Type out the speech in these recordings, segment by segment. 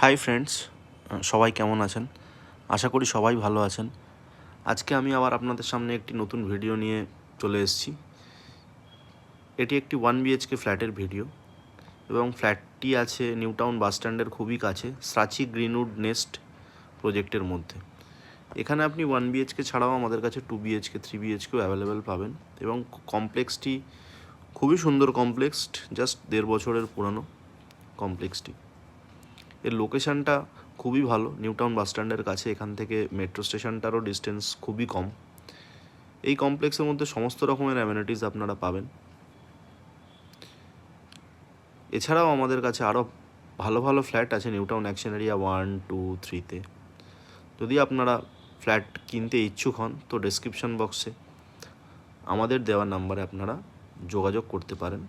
Hi friends, সবাই কেমন আছেন? আশা করি সবাই ভালো আছেন। আজকে আমি আবার আপনাদের সামনে একটি নতুন ভিডিও নিয়ে চলে এসেছি। এটি একটি 1 BHK ফ্ল্যাটের ভিডিও এবং ফ্ল্যাটটি আছে নিউ টাউন বাস স্ট্যান্ডের খুবই কাছে, সাচি গ্রিনউড নেস্ট প্রজেক্টের মধ্যে। এখানে আপনি 1 BHK ছাড়াও আমাদের কাছে 2 BHK 3 BHKও অ্যাভেলেবেল পাবেন এবং কমপ্লেক্সটি খুবই সুন্দর কমপ্লেক্স, জাস্ট 1.5 বছরের পুরানো কমপ্লেক্সটি। এর লোকেশানটা খুবই ভালো, নিউ টাউন বাস স্ট্যান্ডের কাছে। এখান থেকে মেট্রো স্টেশনটারও ডিস্টেন্স খুবই কম। এই কমপ্লেক্সের মধ্যে সমস্ত রকমের অ্যামেনিটিস আপনারা পাবেন। এছাড়াও আমাদের কাছে আরও ভালো ভালো ফ্ল্যাট আছে নিউ টাউন অ্যাকশন এরিয়া 1, 2, 3-তে। যদি আপনারা ফ্ল্যাট কিনতে ইচ্ছুক হন তো ডেসক্রিপশন বক্সে আমাদের দেওয়া নাম্বারে আপনারা যোগাযোগ করতে পারেন।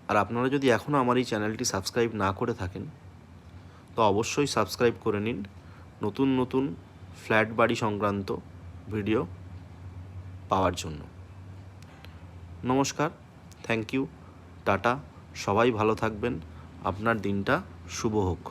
আর আপনারা যদি এখনও আমার এই চ্যানেলটি সাবস্ক্রাইব না করে থাকেন তো অবশ্যই সাবস্ক্রাইব করে নিন নতুন নতুন ফ্ল্যাট বাড়ি সংক্রান্ত ভিডিও পাওয়ার জন্য। নমস্কার, থ্যাংক ইউ, টাটা। সবাই ভালো থাকবেন, আপনার দিনটা শুভ হোক।